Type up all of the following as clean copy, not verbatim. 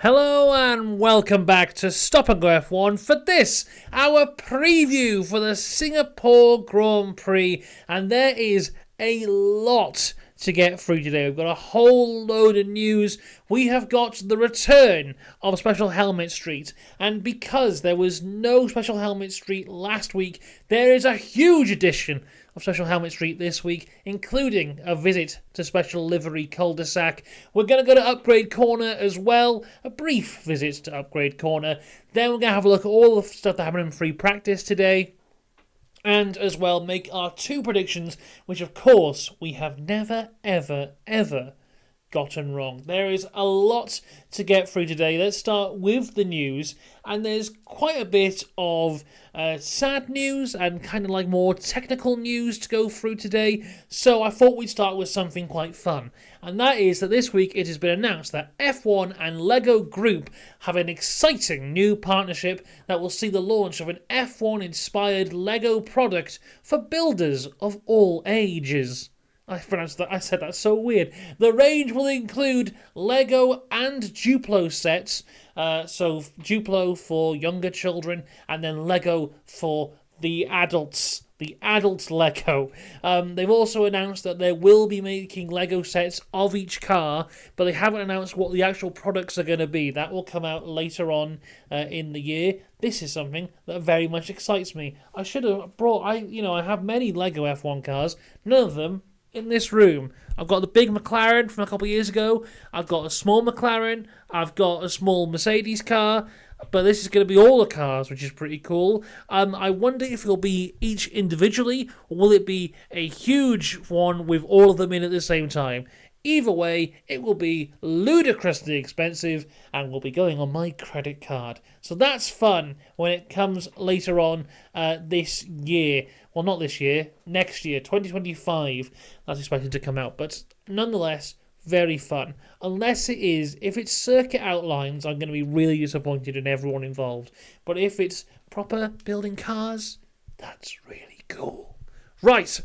Hello and welcome back to Stop and Go F1 for this, our preview for the Singapore Grand Prix. And there is a lot to get through today. We've got a whole load of news. We have got the return of Special Helmet Street. And because there was no Special Helmet Street last week, there is a huge addition of Special Helmet Street this week, including a visit to Special Livery Cul-de-sac. We're going to go to Upgrade Corner as well, a brief visit to Upgrade Corner. Then we're going to have a look at all the stuff that happened in free practice today, and as well make our two predictions, which of course we have never, ever, ever gotten wrong. There is a lot to get through today. Let's start with the news, and there's quite a bit of sad news and kind of like more technical news to go through today, so I thought we'd start with something quite fun, and that is that this week it has been announced that F1 and LEGO Group have an exciting new partnership that will see the launch of an F1-inspired LEGO product for builders of all ages. I said that so weird. The range will include Lego and Duplo sets. So Duplo for younger children, and then Lego for the adults. The adult Lego. They've also announced that they will be making Lego sets of each car, but they haven't announced what the actual products are going to be. That will come out later on in the year. This is something that very much excites me. I should have brought. I have many Lego F1 cars. None of them in this room. I've got the big McLaren from a couple of years ago. I've got a small McLaren. I've got a small Mercedes car. But this is going to be all the cars, which is pretty cool. I wonder if it'll be each individually, or will it be a huge one with all of them in at the same time? Either way, it will be ludicrously expensive and will be going on my credit card. So that's fun when it comes later on this year. Well, not this year, next year, 2025, that's expected to come out. But nonetheless, very fun. Unless it is, if it's circuit outlines, I'm going to be really disappointed in everyone involved. But if it's proper building cars, that's really cool. Right.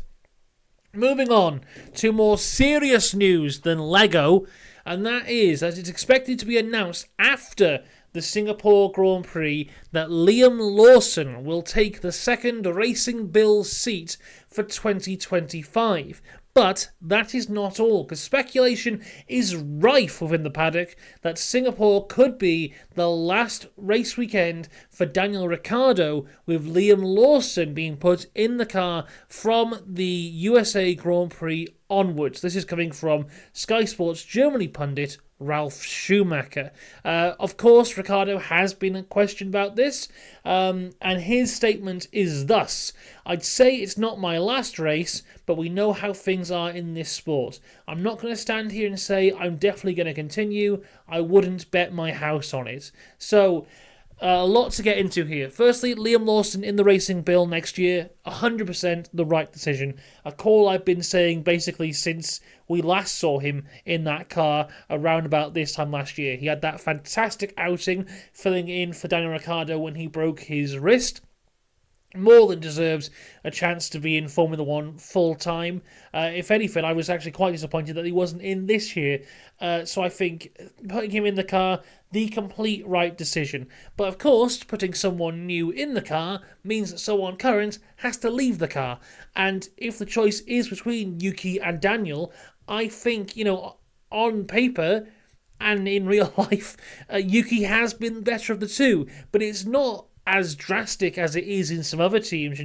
Moving on to more serious news than Lego, and that is that it's expected to be announced after the Singapore Grand Prix that Liam Lawson will take the second Racing Bill seat for 2025. But that is not all, because speculation is rife within the paddock that Singapore could be the last race weekend for Daniel Ricciardo, with Liam Lawson being put in the car from the USA Grand Prix onwards. This is coming from Sky Sports Germany pundit Ralf Schumacher. Of course, Ricciardo has been questioned about this, and his statement is thus: "I'd say it's not my last race, but we know how things are in this sport. I'm not going to stand here and say I'm definitely going to continue. I wouldn't bet my house on it." So, a lot to get into here. Firstly, Liam Lawson in the Racing Bill next year, 100% the right decision. A call I've been saying basically since we last saw him in that car around about this time last year. He had that fantastic outing filling in for Daniel Ricciardo when he broke his wrist. More than deserves a chance to be in Formula One full time. If anything, I was actually quite disappointed that he wasn't in this year. So I think putting him in the car, the complete right decision. But of course, putting someone new in the car means that someone current has to leave the car. And if the choice is between Yuki and Daniel, I think, on paper and in real life, Yuki has been better of the two. But it's not as drastic as it is in some other teams,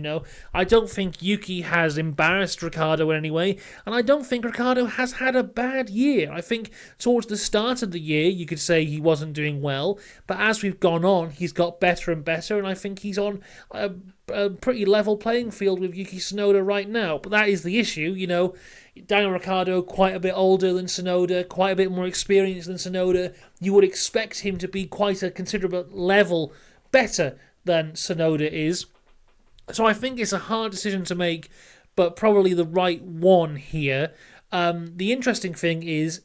I don't think Yuki has embarrassed Ricciardo in any way, and I don't think Ricciardo has had a bad year. I think towards the start of the year, you could say he wasn't doing well, but as we've gone on, he's got better and better, and I think he's on a pretty level playing field with Yuki Tsunoda right now. But that is the issue, Daniel Ricciardo, quite a bit older than Tsunoda, quite a bit more experienced than Tsunoda. You would expect him to be quite a considerable level better than Tsunoda is. So I think it's a hard decision to make, but probably the right one here. The interesting thing is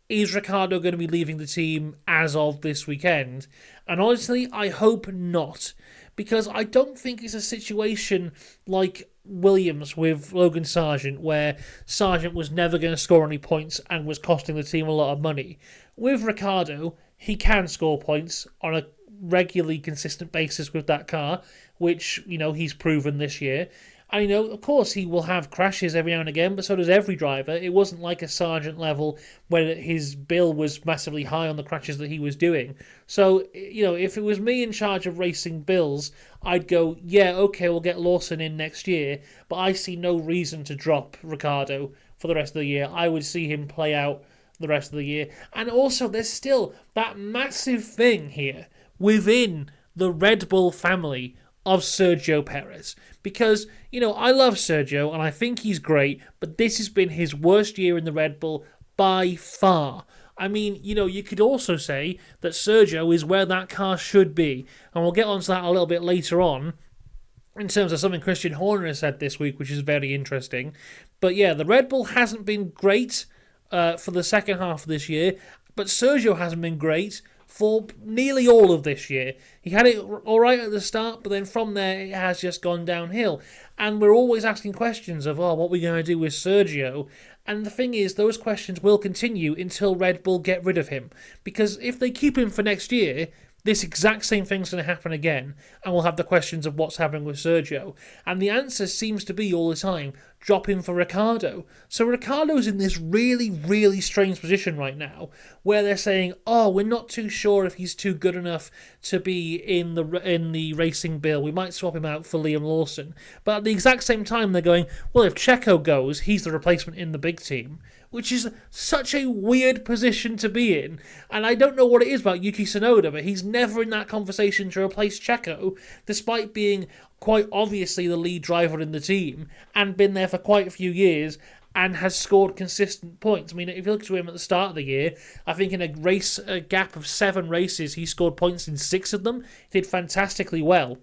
Ricciardo going to be leaving the team as of this weekend? And honestly, I hope not, because I don't think it's a situation like Williams with Logan Sargent, where Sargent was never going to score any points and was costing the team a lot of money. With Ricciardo, he can score points on a regularly consistent basis with that car, which, he's proven this year. And, of course, he will have crashes every now and again, but so does every driver. It wasn't like a Sargent level when his bill was massively high on the crashes that he was doing. So, if it was me in charge of racing bills, I'd go, yeah, okay, we'll get Lawson in next year, but I see no reason to drop Ricciardo for the rest of the year. I would see him play out the rest of the year. And also, there's still that massive thing here within the Red Bull family of Sergio Perez. Because, I love Sergio and I think he's great, but this has been his worst year in the Red Bull by far. I mean, you could also say that Sergio is where that car should be. And we'll get onto that a little bit later on in terms of something Christian Horner has said this week, which is very interesting. But yeah, the Red Bull hasn't been great for the second half of this year, but Sergio hasn't been great for nearly all of this year. He had it all right at the start, but then from there it has just gone downhill. And we're always asking questions of, what are we going to do with Sergio? And the thing is, those questions will continue until Red Bull get rid of him. Because if they keep him for next year, this exact same thing's going to happen again, and we'll have the questions of what's happening with Sergio. And the answer seems to be all the time, drop him for Ricciardo. So Ricciardo's in this really, really strange position right now, where they're saying, we're not too sure if he's too good enough to be in the racing bill. We might swap him out for Liam Lawson. But at the exact same time, they're going, well, if Checo goes, he's the replacement in the big team. Which is such a weird position to be in. And I don't know what it is about Yuki Tsunoda, but he's never in that conversation to replace Checo, despite being quite obviously the lead driver in the team, and been there for quite a few years, and has scored consistent points. I mean, if you look at him at the start of the year, I think in a gap of 7 races, he scored points in 6 of them. He did fantastically well.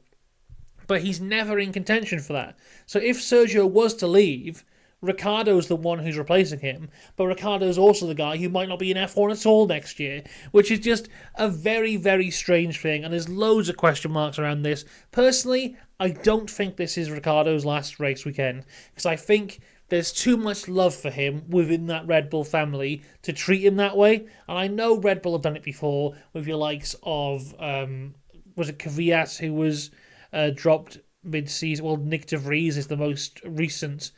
But he's never in contention for that. So if Sergio was to leave, Ricciardo's the one who's replacing him, but Ricciardo's also the guy who might not be in F1 at all next year, which is just a very, very strange thing, and there's loads of question marks around this. Personally, I don't think this is Ricciardo's last race weekend, because I think there's too much love for him within that Red Bull family to treat him that way, and I know Red Bull have done it before with your likes of, was it Kvyat, who was dropped mid-season? Well, Nick de Vries is the most recent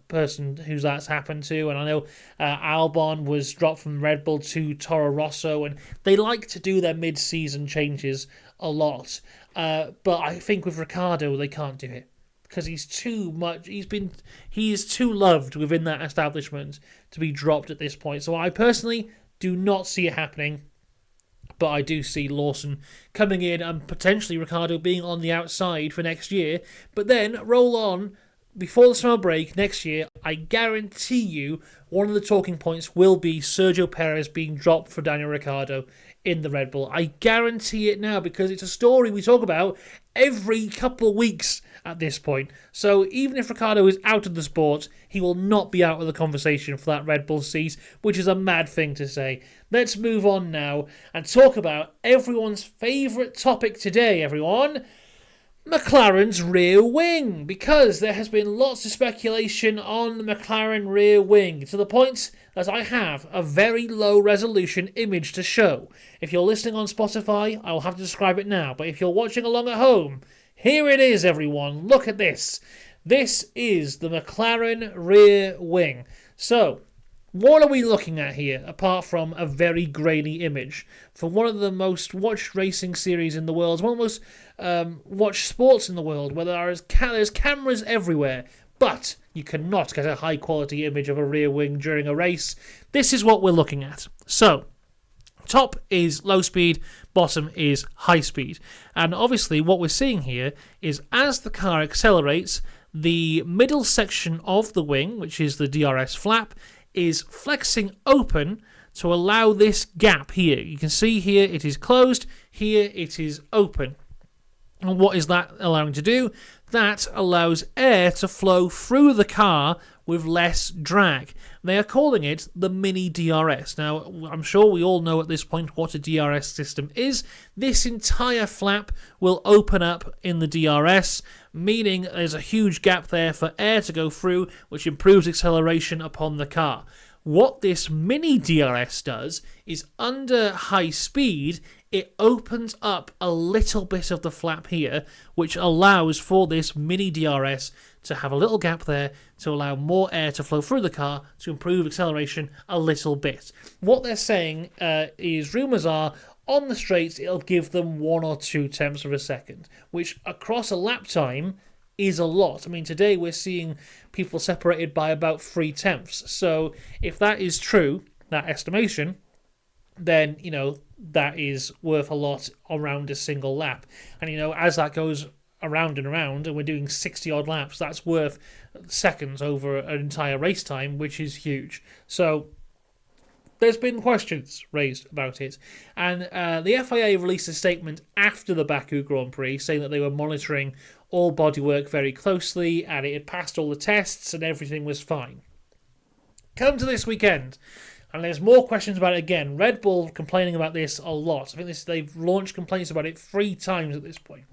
person who's that's happened to, and I know Albon was dropped from Red Bull to Toro Rosso, and they like to do their mid-season changes a lot, but I think with Ricciardo they can't do it because he's too much. He is too loved within that establishment to be dropped at this point. So I personally do not see it happening. But I do see Lawson coming in and potentially Ricciardo being on the outside for next year. But then roll on before the summer break next year, I guarantee you one of the talking points will be Sergio Perez being dropped for Daniel Ricciardo in the Red Bull. I guarantee it now because it's a story we talk about every couple of weeks at this point. So even if Ricciardo is out of the sport, he will not be out of the conversation for that Red Bull seat, which is a mad thing to say. Let's move on now and talk about everyone's favourite topic today, everyone. McLaren's rear wing, because there has been lots of speculation on the McLaren rear wing, to the point that I have a very low resolution image to show. If you're listening on Spotify, I will have to describe it now, but if you're watching along at home, here it is, everyone. Look at this. This is the McLaren rear wing. So, what are we looking at here, apart from a very grainy image? For one of the most watched racing series in the world, one of the most watched sports in the world, where there's cameras everywhere, but you cannot get a high-quality image of a rear wing during a race. This is what we're looking at. So, top is low speed, bottom is high speed. And obviously what we're seeing here is as the car accelerates, the middle section of the wing, which is the DRS flap, is flexing open to allow this gap here. You can see here it is closed, here it is open. And what is that allowing to do? That allows air to flow through the car with less drag. They are calling it the mini DRS. Now, I'm sure we all know at this point what a DRS system is. This entire flap will open up in the DRS, meaning there's a huge gap there for air to go through, which improves acceleration upon the car. What this mini DRS does is under high speed, it opens up a little bit of the flap here, which allows for this mini DRS to have a little gap there to allow more air to flow through the car to improve acceleration a little bit. What they're saying is rumours are on the straights it'll give them 1 or 2 tenths of a second, which across a lap time is a lot. I mean, today we're seeing people separated by about 3 tenths. So if that is true, that estimation, then, that is worth a lot around a single lap. And, as that goes around and around, and we're doing 60-odd laps, that's worth seconds over an entire race time, which is huge. So there's been questions raised about it. And the FIA released a statement after the Baku Grand Prix saying that they were monitoring all bodywork very closely and it had passed all the tests and everything was fine. Come to this weekend, and there's more questions about it again. Red Bull complaining about this a lot. I think they've launched complaints about it 3 times at this point.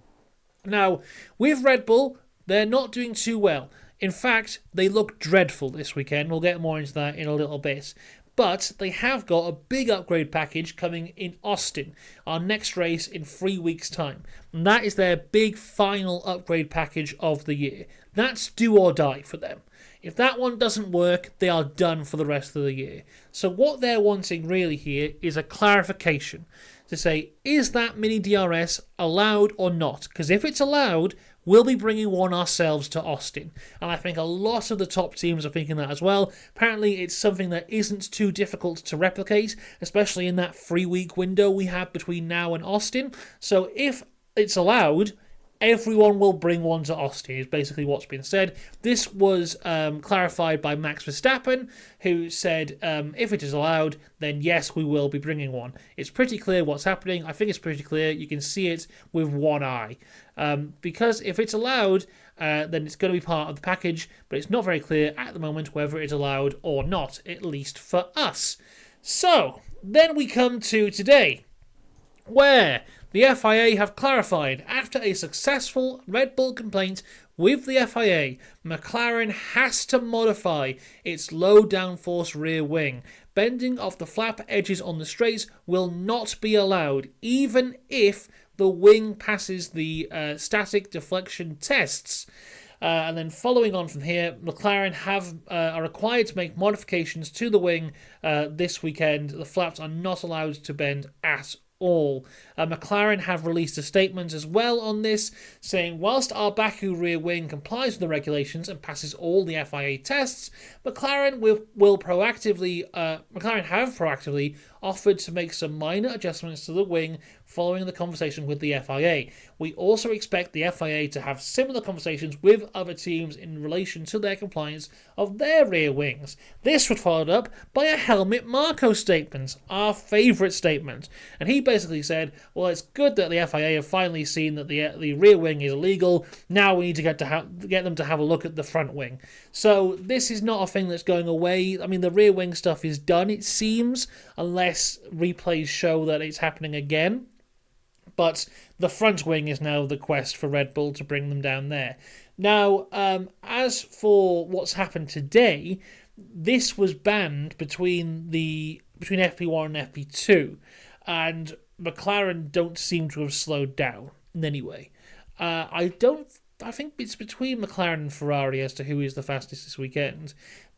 Now, with Red Bull, they're not doing too well. In fact, they look dreadful this weekend. We'll get more into that in a little bit. But they have got a big upgrade package coming in Austin, our next race in 3 weeks' time. And that is their big final upgrade package of the year. That's do or die for them. If that one doesn't work, they are done for the rest of the year. So what they're wanting really here is a clarification to say, is that mini DRS allowed or not? Because if it's allowed, we'll be bringing one ourselves to Austin. And I think a lot of the top teams are thinking that as well. Apparently, it's something that isn't too difficult to replicate, especially in that 3-week window we have between now and Austin. So if it's allowed, everyone will bring one to Austin, is basically what's been said. This was clarified by Max Verstappen, who said, if it is allowed, then yes, we will be bringing one. It's pretty clear what's happening. I think it's pretty clear. You can see it with one eye. Because if it's allowed, then it's going to be part of the package, but it's not very clear at the moment whether it's allowed or not, at least for us. So, then we come to today, where the FIA have clarified, after a successful Red Bull complaint with the FIA, McLaren has to modify its low downforce rear wing. Bending of the flap edges on the straights will not be allowed, even if the wing passes the static deflection tests. And then following on from here, McLaren are required to make modifications to the wing this weekend. The flaps are not allowed to bend at all. McLaren have released a statement as well on this, saying whilst our Baku rear wing complies with the regulations and passes all the FIA tests, McLaren have proactively offered to make some minor adjustments to the wing following the conversation with the FIA. We also expect the FIA to have similar conversations with other teams in relation to their compliance of their rear wings. This was followed up by a Helmut Marko statement, our favourite statement. And he basically said, well, it's good that the FIA have finally seen that the rear wing is illegal. Now we need to get them to have a look at the front wing. So this is not a thing that's going away. I mean, the rear wing stuff is done, it seems, unless replays show that it's happening again. But the front wing is now the quest for Red Bull to bring them down there. Now, as for what's happened today, this was banned between FP1 and FP2, and McLaren don't seem to have slowed down in any way. I think it's between McLaren and Ferrari as to who is the fastest this weekend.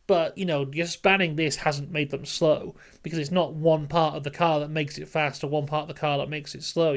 But, just banning this hasn't made them slow, because it's not one part of the car that makes it fast or one part of the car that makes it slow,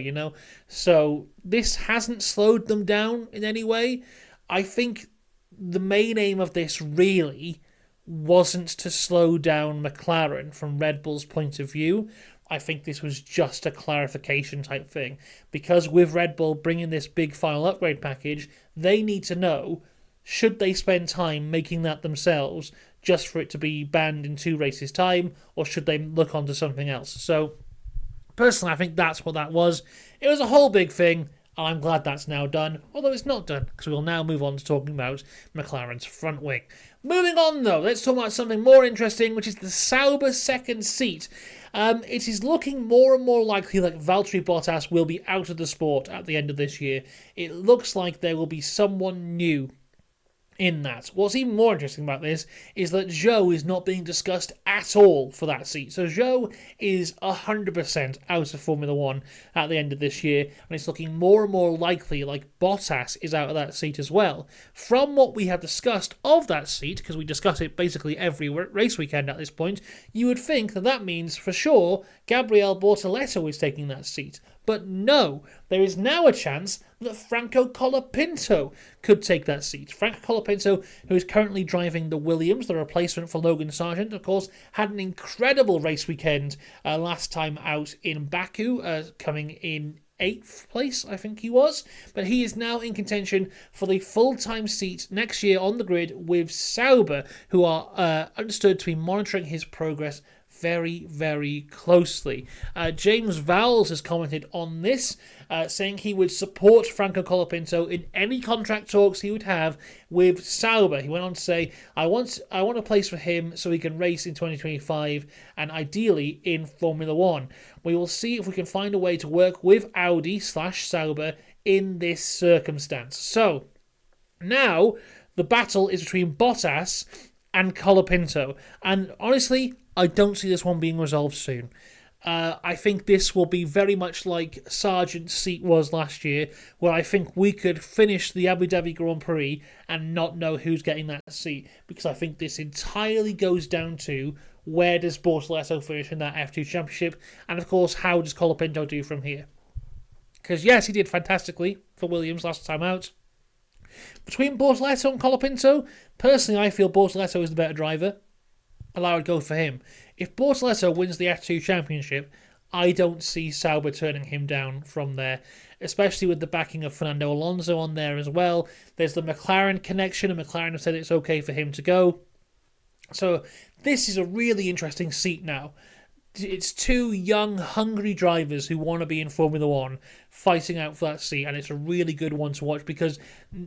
So this hasn't slowed them down in any way. I think the main aim of this really wasn't to slow down McLaren from Red Bull's point of view. I think this was just a clarification type thing, because with Red Bull bringing this big final upgrade package, they need to know, should they spend time making that themselves just for it to be banned in 2 races' time, or should they look onto something else? So, personally, I think that's what that was. It was a whole big thing, and I'm glad that's now done, although it's not done, because we'll now move on to talking about McLaren's front wing. Moving on, though, let's talk about something more interesting, which is the Sauber second seat. It is looking more and more likely that Valtteri Bottas will be out of the sport at the end of this year. It looks like there will be someone new in that. What's even more interesting about this is that Zhou is not being discussed at all for that seat. So Zhou is 100% out of Formula One at the end of this year, and it's looking more and more likely like Bottas is out of that seat as well. From what we have discussed of that seat, because we discuss it basically every race weekend at this point, you would think that that means for sure Gabriel Bortoleto is taking that seat. But no, there is now a chance that Franco Colapinto could take that seat. Franco Colapinto, who is currently driving the Williams, the replacement for Logan Sargent, of course, had an incredible race weekend last time out in Baku, coming in 8th place, I think he was. But he is now in contention for the full-time seat next year on the grid with Sauber, who are understood to be monitoring his progress very, very closely. James Vowles has commented on this, saying he would support Franco Colapinto in any contract talks he would have with Sauber. He went on to say, I want a place for him so he can race in 2025 and ideally in Formula One. We will see if we can find a way to work with Audi/Sauber in this circumstance. So, now the battle is between Bottas and Colapinto. And honestly, I don't see this one being resolved soon. I think this will be very much like Sargent's seat was last year, where I think we could finish the Abu Dhabi Grand Prix and not know who's getting that seat, because I think this entirely goes down to where does Bortoleto finish in that F2 Championship, and of course, how does Colapinto do from here? Because yes, he did fantastically for Williams last time out. Between Bortoleto and Colapinto, personally I feel Bortoleto is the better driver, and I would go for him. If Bortoleto wins the F2 Championship, I don't see Sauber turning him down from there, especially with the backing of Fernando Alonso on there as well. There's the McLaren connection, and McLaren have said it's okay for him to go. So this is a really interesting seat now. It's two young, hungry drivers who want to be in Formula One fighting out for that seat, and it's a really good one to watch because,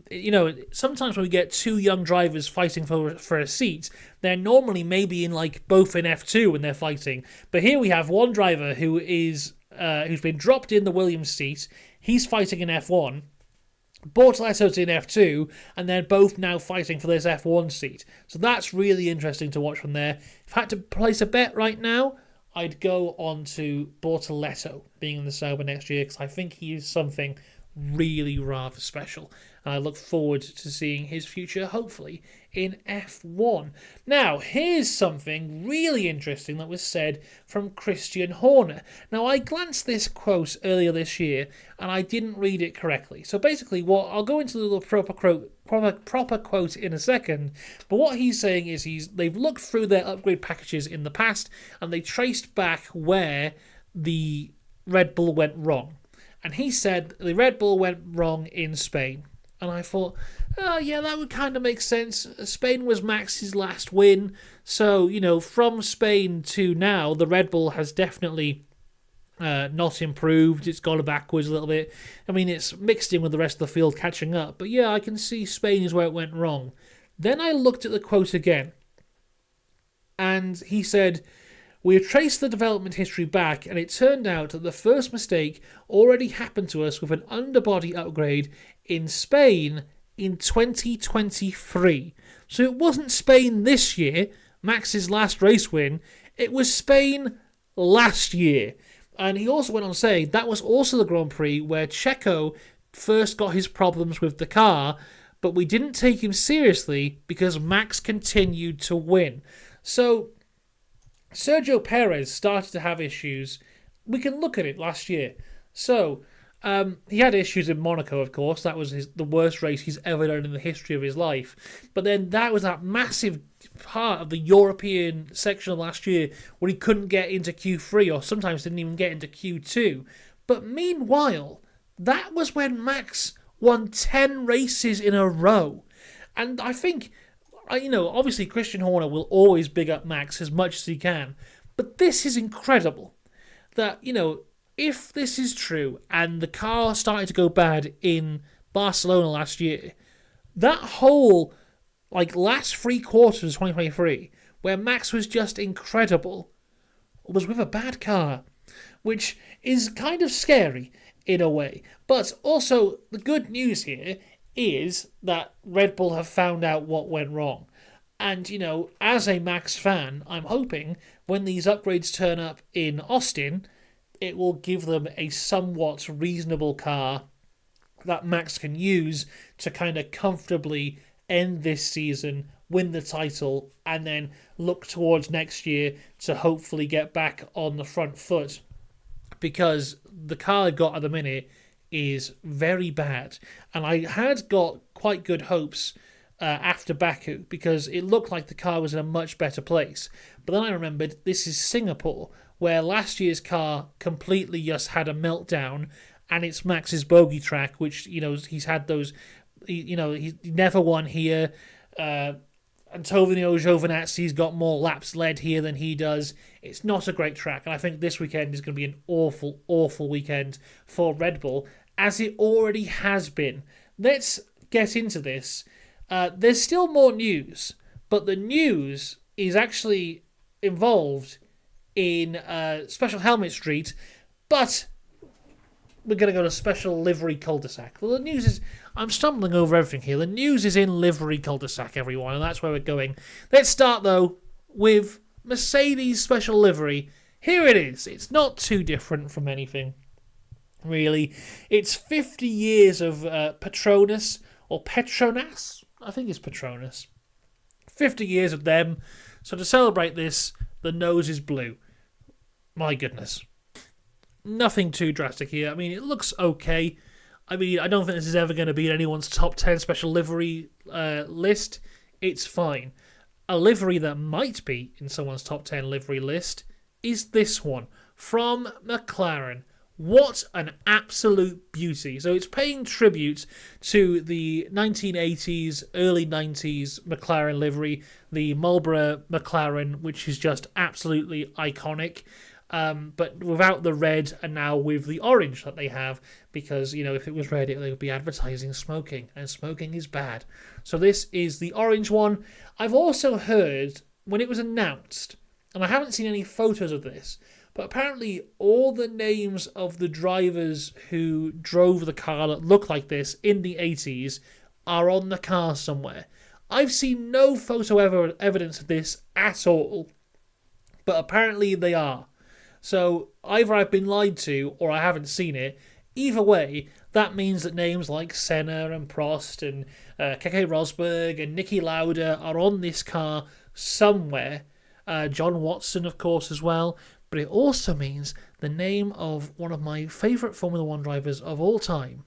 you know, sometimes when we get two young drivers fighting for a seat, they're normally maybe in like both in F2 when they're fighting. But here we have one driver who is who's been dropped in the Williams seat. He's fighting in F1. Bortoleto's in F2, and they're both now fighting for this F1 seat. So that's really interesting to watch from there. If I had to place a bet right now, I'd go on to Bortoleto being in the Sauber next year because I think he is something really rather special. And I look forward to seeing his future, hopefully, in F1. Now, here's something really interesting that was said from Christian Horner. Now, I glanced this quote earlier this year, and I didn't read it correctly. So basically, I'll go into the proper quote in a second, but what he's saying is they've looked through their upgrade packages in the past, and they traced back where the Red Bull went wrong. And he said the Red Bull went wrong in Spain. And I thought, oh yeah, that would kind of make sense. Spain was Max's last win. So, you know, from Spain to now, the Red Bull has definitely not improved. It's gone backwards a little bit. I mean, it's mixed in with the rest of the field catching up. But yeah, I can see Spain is where it went wrong. Then I looked at the quote again. And he said, we have traced the development history back, and it turned out that the first mistake already happened to us with an underbody upgrade in Spain in 2023. So it wasn't Spain this year, Max's last race win, it was Spain last year. And he also went on to say that was also the Grand Prix where Checo first got his problems with the car, but we didn't take him seriously because Max continued to win. So Sergio Perez started to have issues. We can look at it last year. So, he had issues in Monaco, of course. That was the worst race he's ever done in the history of his life. But then that was that massive part of the European section of last year where he couldn't get into Q3 or sometimes didn't even get into Q2. But meanwhile, that was when Max won 10 races in a row. And I think, you know, obviously Christian Horner will always big up Max as much as he can. But this is incredible. That, you know, if this is true and the car started to go bad in Barcelona last year, that whole, like, last 3 quarters of 2023, where Max was just incredible, was with a bad car, which is kind of scary in a way. But also, the good news here is that Red Bull have found out what went wrong. And, as a Max fan, I'm hoping when these upgrades turn up in Austin, it will give them a somewhat reasonable car that Max can use to kind of comfortably end this season, win the title, and then look towards next year to hopefully get back on the front foot. Because the car I've got at the minute is very bad. And I had got quite good hopes after Baku because it looked like the car was in a much better place. But then I remembered this is Singapore, where last year's car completely just had a meltdown, and it's Max's bogey track, which, he's had those, he never won here. Antonio Giovinazzi's got more laps led here than he does. It's not a great track, and I think this weekend is going to be an awful, awful weekend for Red Bull, as it already has been. Let's get into this. There's still more news, but the news is actually involved in Special Helmet Street, but we're going to go to Special Livery Cul-de-sac. Well, the news is... I'm stumbling over everything here. The news is in Livery Cul-de-sac, everyone, and that's where we're going. Let's start, though, with Mercedes Special Livery. Here it is. It's not too different from anything, really. It's 50 years of Petronas, or Petronas? I think it's Petronas. 50 years of them. So to celebrate this, the nose is blue. My goodness. Nothing too drastic here. I mean, it looks okay. I mean, I don't think this is ever going to be in anyone's top 10 special livery list. It's fine. A livery that might be in someone's top 10 livery list is this one from McLaren. What an absolute beauty. So it's paying tribute to the 1980s, early 90s McLaren livery, the Marlboro McLaren, which is just absolutely iconic. But without the red and now with the orange that they have, because, if it was red, they would be advertising smoking, and smoking is bad. So this is the orange one. I've also heard, when it was announced, and I haven't seen any photos of this, but apparently all the names of the drivers who drove the car that look like this in the 80s are on the car somewhere. I've seen no photo evidence of this at all, but apparently they are. So either I've been lied to or I haven't seen it. Either way, that means that names like Senna and Prost and Keke Rosberg and Niki Lauda are on this car somewhere. John Watson, of course, as well. But it also means the name of one of my favourite Formula One drivers of all time,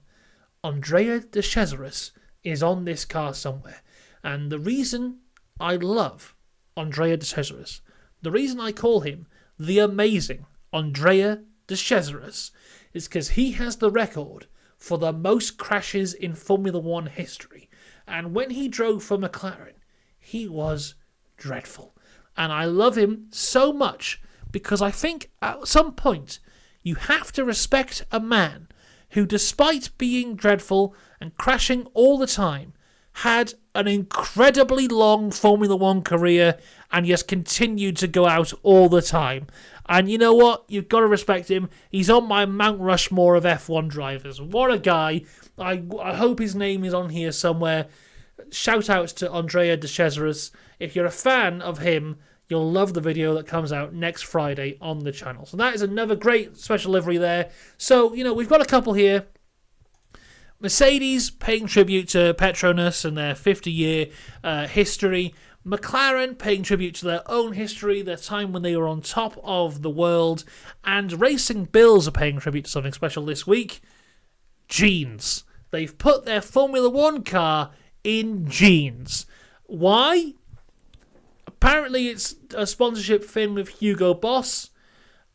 Andrea De Cesaris, is on this car somewhere. And the reason I love Andrea De Cesaris, the reason I call him the amazing Andrea De Cesaris, is because he has the record for the most crashes in Formula One history. And when he drove for McLaren, he was dreadful. And I love him so much because I think at some point you have to respect a man who, despite being dreadful and crashing all the time, had an incredibly long Formula One career and just continued to go out all the time. And you know what? You've got to respect him. He's on my Mount Rushmore of F1 drivers. What a guy. I hope his name is on here somewhere. Shout outs to Andrea De Cesaris. If you're a fan of him, you'll love the video that comes out next Friday on the channel. So that is another great special livery there. So, we've got a couple here. Mercedes paying tribute to Petronas and their 50-year history. McLaren paying tribute to their own history, their time when they were on top of the world. And Racing Bills are paying tribute to something special this week. Jeans. They've put their Formula One car in jeans. Why? Apparently it's a sponsorship thing with Hugo Boss.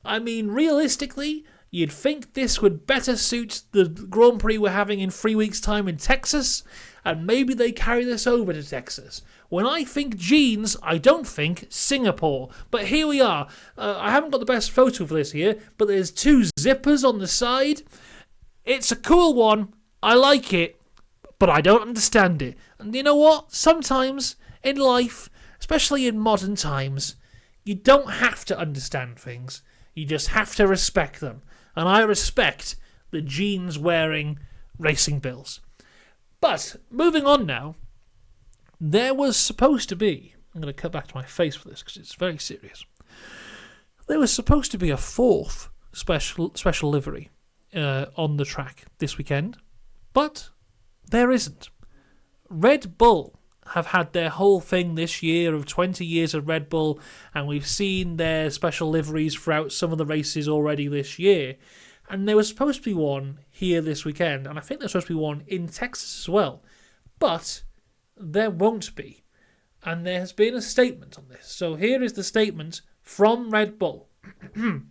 I mean, realistically, you'd think this would better suit the Grand Prix we're having in 3 weeks' time in Texas, and maybe they carry this over to Texas. When I think jeans, I don't think Singapore. But here we are. I haven't got the best photo for this here, but there's two zippers on the side. It's a cool one. I like it, but I don't understand it. And you know what? Sometimes in life, especially in modern times, you don't have to understand things. You just have to respect them. And I respect the jeans-wearing Racing Bills. But, moving on now, there was supposed to be... I'm going to cut back to my face for this because it's very serious. There was supposed to be a fourth special livery on the track this weekend, but there isn't. Red Bull have had their whole thing this year of 20 years of Red Bull, and we've seen their special liveries throughout some of the races already this year. And there was supposed to be one here this weekend, and I think there's supposed to be one in Texas as well. But there won't be. And there has been a statement on this. So here is the statement from Red Bull. And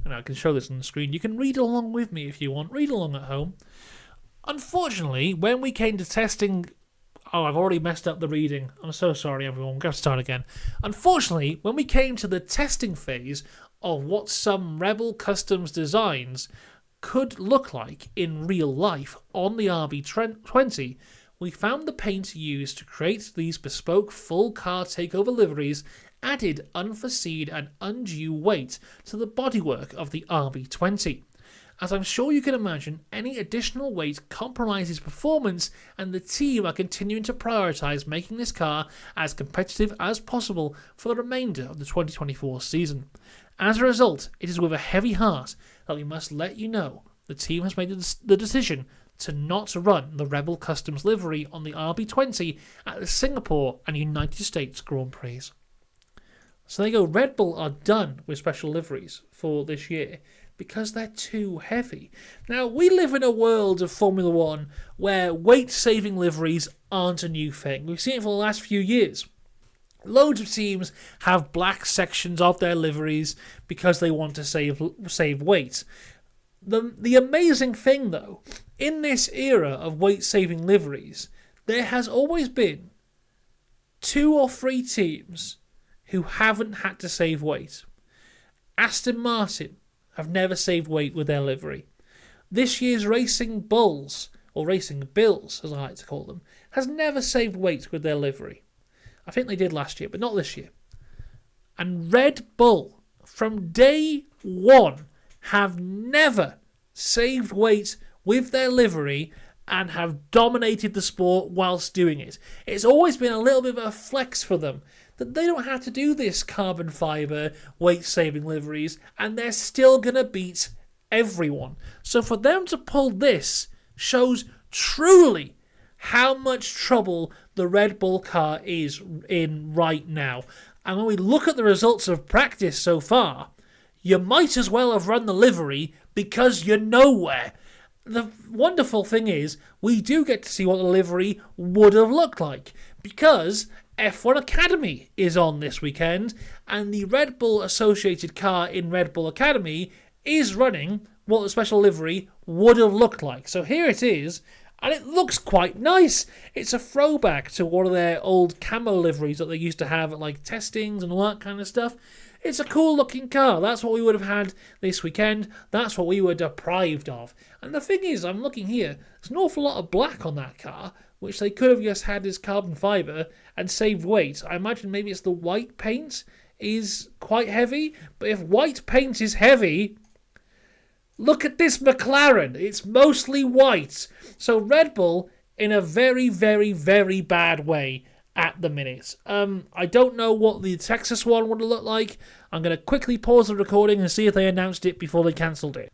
I can show this on the screen. You can read along with me if you want. Read along at home. Unfortunately, when we came to testing... Oh, I've already messed up the reading. I'm so sorry, everyone. We've got to start again. Unfortunately, when we came to the testing phase of what some Rebel Customs designs could look like in real life on the RB20, we found the paint used to create these bespoke full car takeover liveries added unforeseen and undue weight to the bodywork of the RB20. As I'm sure you can imagine, any additional weight compromises performance, and the team are continuing to prioritise making this car as competitive as possible for the remainder of the 2024 season. As a result, it is with a heavy heart that we must let you know the team has made the decision to not run the Rebel Customs livery on the RB20 at the Singapore and United States Grand Prix. So there you go, Red Bull are done with special liveries for this year because they're too heavy. Now, we live in a world of Formula One where weight-saving liveries aren't a new thing. We've seen it for the last few years. Loads of teams have black sections of their liveries because they want to save weight. The amazing thing, though, in this era of weight-saving liveries, there has always been 2 or 3 teams who haven't had to save weight. Aston Martin have never saved weight with their livery. This year's Racing Bulls, or Racing Bills as I like to call them, has never saved weight with their livery. I think they did last year, but not this year. And Red Bull, from day one, have never saved weight with their livery and have dominated the sport whilst doing it. It's always been a little bit of a flex for them that they don't have to do this carbon fibre weight-saving liveries, and they're still going to beat everyone. So for them to pull this shows truly how much trouble the Red Bull car is in right now. And when we look at the results of practice so far, you might as well have run the livery because you're nowhere. The wonderful thing is, we do get to see what the livery would have looked like, because F1 Academy is on this weekend, and the Red Bull associated car in Red Bull Academy is running what the special livery would have looked like. So here it is, and it looks quite nice. It's a throwback to one of their old camo liveries that they used to have at like testings and all that kind of stuff. It's a cool looking car. That's what we would have had this weekend. That's what we were deprived of. And the thing is, I'm looking here, there's an awful lot of black on that car, which they could have just had as carbon fibre and saved weight. I imagine maybe it's the white paint is quite heavy, but if white paint is heavy, look at this McLaren. It's mostly white. So Red Bull in a very, very, very bad way at the minute. I don't know what the Texas one would have looked like. I'm going to quickly pause the recording and see if they announced it before they cancelled it.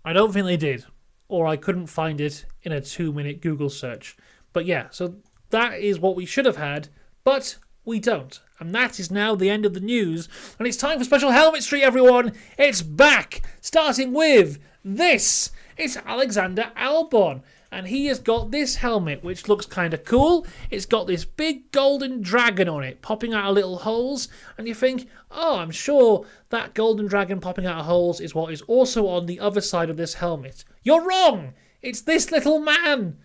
I don't think they did, or I couldn't find it in a 2-minute Google search. But yeah, so that is what we should have had, but we don't. And that is now the end of the news. And it's time for Special Helmet Street, everyone. It's back, starting with this. It's Alexander Albon. And he has got this helmet, which looks kind of cool. It's got this big golden dragon on it, popping out of little holes. And you think, oh, I'm sure that golden dragon popping out of holes is what is also on the other side of this helmet. You're wrong! It's this little man!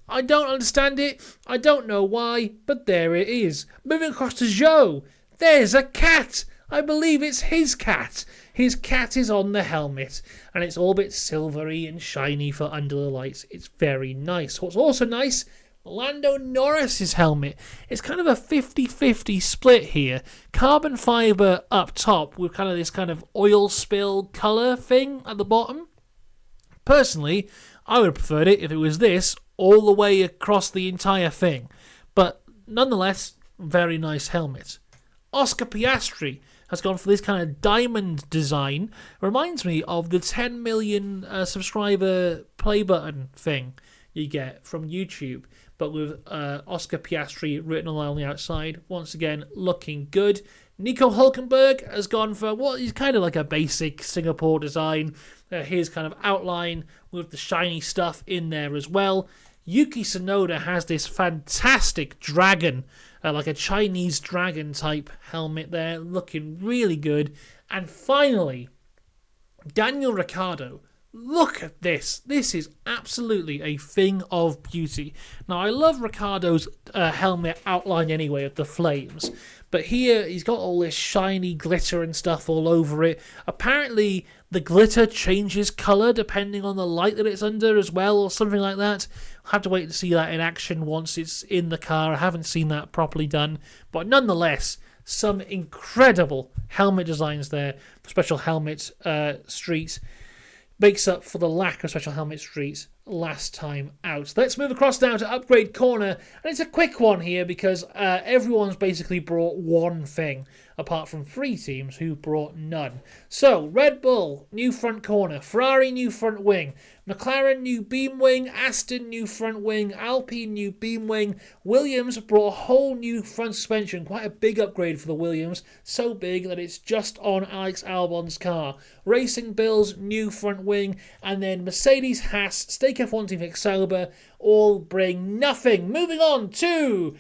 I don't understand it. I don't know why, but there it is. Moving across to Zhou. There's a cat. I believe it's his cat. His cat is on the helmet, and it's all a bit silvery and shiny for under the lights. It's very nice. What's also nice, Lando Norris's helmet. It's kind of a 50-50 split here. Carbon fibre up top with kind of this kind of oil spill colour thing at the bottom. Personally, I would have preferred it if it was this all the way across the entire thing. But nonetheless, very nice helmet. Oscar Piastri has gone for this kind of diamond design. Reminds me of the 10 million subscriber play button thing you get from YouTube, but with Oscar Piastri written on the outside. Once again, looking good. Nico Hülkenberg has gone for what is kind of like a basic Singapore design. Here's kind of outline with the shiny stuff in there as well. Yuki Tsunoda has this fantastic dragon, like a Chinese dragon type helmet there, looking really good. And finally, Daniel Ricciardo. Look at this. This is absolutely a thing of beauty. Now, I love Ricciardo's helmet outline anyway, of the flames. But here, he's got all this shiny glitter and stuff all over it. Apparently, the glitter changes colour depending on the light that it's under as well, or something like that. I'll have to wait to see that in action once it's in the car. I haven't seen that properly done. But nonetheless, some incredible helmet designs there for Special Helmet Street. Makes up for the lack of Special Helmet Streets last time out. Let's move across now to Upgrade Corner, and it's a quick one here because everyone's basically brought one thing, apart from 3 teams who brought none. So, Red Bull, new front corner, Ferrari, new front wing, McLaren, new beam wing, Aston, new front wing, Alpine, new beam wing, Williams brought a whole new front suspension, quite a big upgrade for the Williams, so big that it's just on Alex Albon's car. Racing Bills, new front wing, and then Mercedes, Haas, Stake F1 Team Sauber all bring nothing. Moving on to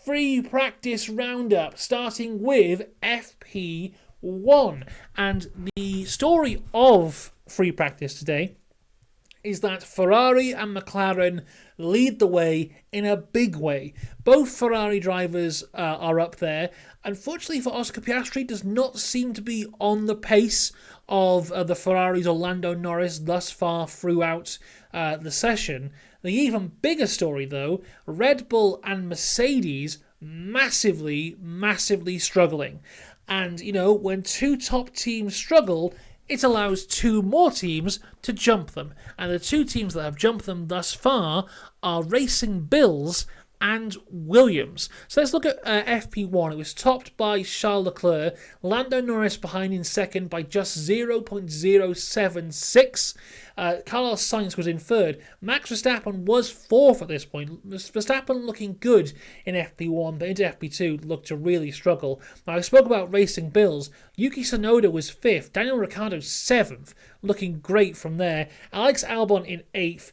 free practice roundup, starting with FP1. And the story of free practice today is that Ferrari and McLaren lead the way in a big way. Both Ferrari drivers are up there. Unfortunately for Oscar Piastri, does not seem to be on the pace of the Ferrari's Lando Norris thus far throughout the session. The even bigger story, though, Red Bull and Mercedes massively struggling. And, you know, when 2 top teams struggle, it allows 2 more teams to jump them. And the 2 teams that have jumped them thus far are Racing Bills and Williams. So let's look at FP1. It was topped by Charles Leclerc, Lando Norris behind in second by just 0.076. Carlos Sainz was in third. Max Verstappen was 4th at this point. Verstappen looking good in FP1, but into FP2 looked to really struggle. Now, I spoke about Racing Bills. Yuki Tsunoda was 5th. Daniel Ricciardo 7th, looking great from there. Alex Albon in 8th.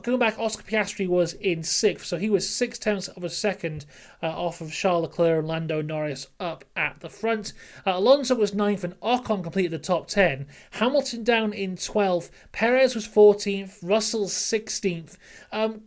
Going back, Oscar Piastri was in 6th, so he was 0.6 of a second off of Charles Leclerc and Lando Norris up at the front. Alonso was 9th and Ocon completed the top 10. Hamilton down in 12th. Perez was 14th. Russell 16th.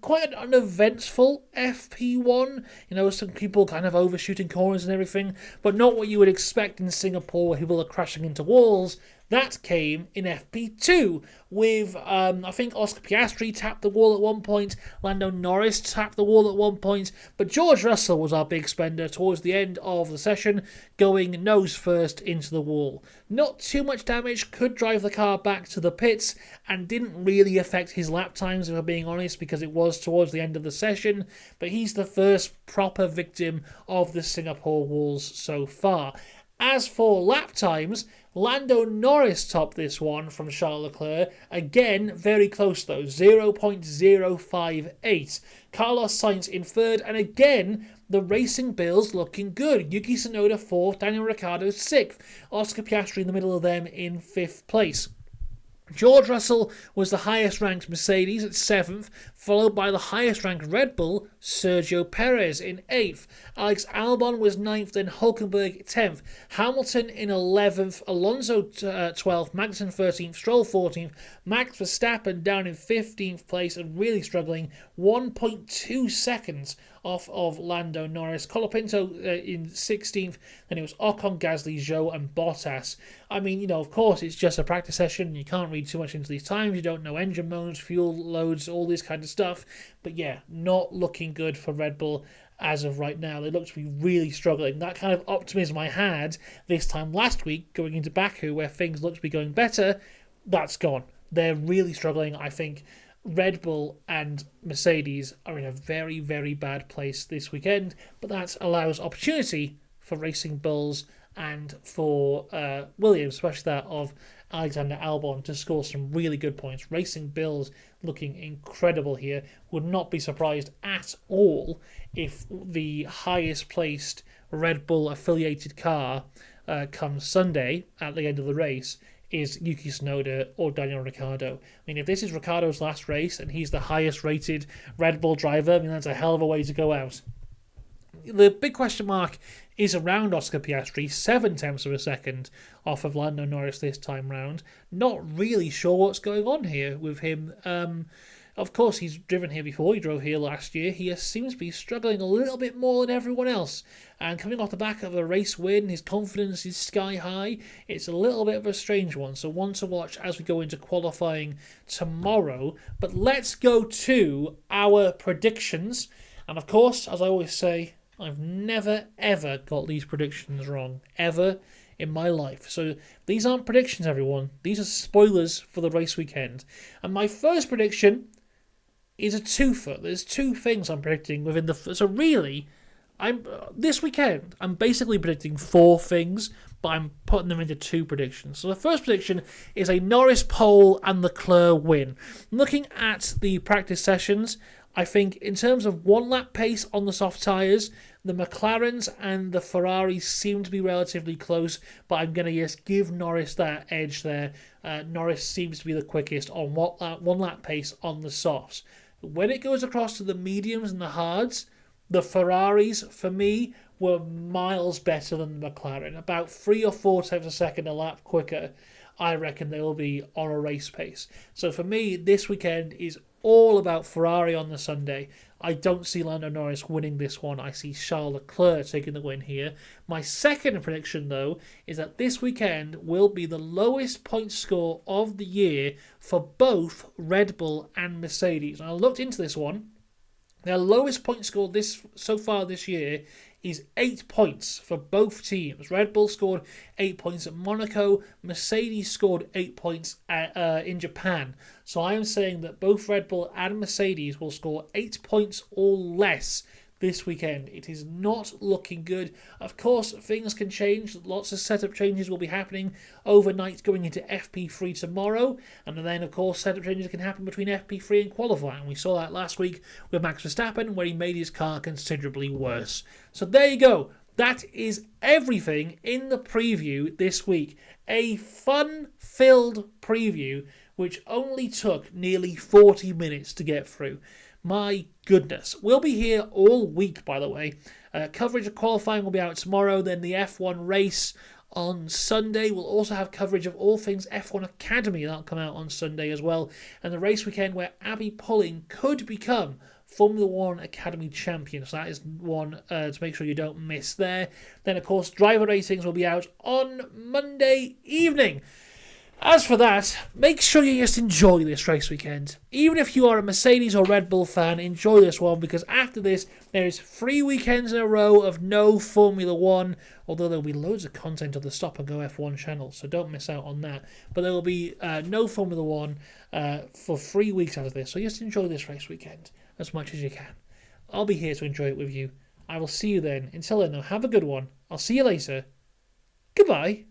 Quite an eventful FP1. You know, some people kind of overshooting corners and everything, but not what you would expect in Singapore where people are crashing into walls. That came in FP2 with, I think Oscar Piastri tapped the wall at one point, Lando Norris tapped the wall at one point, but George Russell was our big spender towards the end of the session, going nose first into the wall. Not too much damage, could drive the car back to the pits, and didn't really affect his lap times, if I'm being honest, because it was towards the end of the session, but he's the first proper victim of the Singapore walls so far. As for lap times, Lando Norris topped this one from Charles Leclerc. Again, very close though, 0.058. Carlos Sainz in third, and again, the Racing Bills looking good. Yuki Tsunoda 4th, Daniel Ricciardo 6th. Oscar Piastri in the middle of them in 5th place. George Russell was the highest ranked Mercedes at 7th, followed by the highest ranked Red Bull, Sergio Perez in 8th. Alex Albon was 9th, then Hülkenberg 10th. Hamilton in 11th, Alonso 12th, Magnussen 13th, Stroll 14th, Max Verstappen down in 15th place and really struggling, 1.2 seconds off of Lando Norris. Colapinto in 16th, then it was Ocon, Gasly, Zhou and Bottas. I mean, you know, of course, it's just a practice session. You can't read too much into these times. You don't know engine modes, fuel loads, all this kind of stuff. But yeah, not looking good for Red Bull as of right now. They look to be really struggling. That kind of optimism I had this time last week going into Baku where things look to be going better, that's gone. They're really struggling, I think. Red Bull and Mercedes are in a very, very bad place this weekend, but that allows opportunity for Racing Bulls and for Williams, especially that of Alexander Albon, to score some really good points. Racing Bulls looking incredible here. Would not be surprised at all if the highest placed Red Bull affiliated car comes Sunday at the end of the race is Yuki Tsunoda or Daniel Ricciardo. I mean, if this is Ricciardo's last race and he's the highest rated Red Bull driver, I mean, that's a hell of a way to go out. The big question mark is around Oscar Piastri, 7 tenths of a second off of Lando Norris this time round. Not really sure what's going on here with him. Of course, he's driven here before. He drove here last year. He seems to be struggling a little bit more than everyone else. And coming off the back of a race win, his confidence is sky high. It's a little bit of a strange one. So one to watch as we go into qualifying tomorrow. But let's go to our predictions. And of course, as I always say, I've never, ever got these predictions wrong. Ever in my life. So these aren't predictions, everyone. These are spoilers for the race weekend. And my first prediction is a twofer. There's two things I'm predicting within the... So really, this weekend, I'm basically predicting 4 things, but I'm putting them into 2 predictions. So the first prediction is a Norris pole and Leclerc win. Looking at the practice sessions, I think in terms of one lap pace on the soft tyres, the McLarens and the Ferraris seem to be relatively close, but I'm going to just give Norris that edge there. Norris seems to be the quickest on one lap pace on the softs. When it goes across to the mediums and the hards, the Ferraris, for me, were miles better than the McLaren. About 3 or 4 tenths a second a lap quicker, I reckon they will be on a race pace. So for me, this weekend is all about Ferrari on the Sunday. I don't see Lando Norris winning this one. I see Charles Leclerc taking the win here. My second prediction, though, is that this weekend will be the lowest point score of the year for both Red Bull and Mercedes. And I looked into this one. Their lowest point score so far this year is 8 points for both teams. Red Bull scored 8 points at Monaco. Mercedes scored 8 points in Japan. So I am saying that both Red Bull and Mercedes will score 8 points or less this weekend. It is not looking good. Of course, things can change. Lots of setup changes will be happening overnight going into FP3 tomorrow. And then, of course, setup changes can happen between FP3 and qualifying. We saw that last week with Max Verstappen, where he made his car considerably worse. So there you go. That is everything in the preview this week. A fun-filled preview which only took nearly 40 minutes to get through. My goodness. We'll be here all week, by the way. Coverage of qualifying will be out tomorrow. Then the F1 race on Sunday. We'll also have coverage of all things F1 Academy. That'll come out on Sunday as well. And the race weekend where Abby Pulling could become Formula 1 Academy champion. So that is one to make sure you don't miss there. Then, of course, driver ratings will be out on Monday evening. As for that, make sure you just enjoy this race weekend. Even if you are a Mercedes or Red Bull fan, enjoy this one, because after this, there is 3 weekends in a row of no Formula 1, although there will be loads of content on the Stop and Go F1 channel, so don't miss out on that. But there will be no Formula 1 for 3 weeks after this, so just enjoy this race weekend as much as you can. I'll be here to enjoy it with you. I will see you then. Until then, though, have a good one. I'll see you later. Goodbye.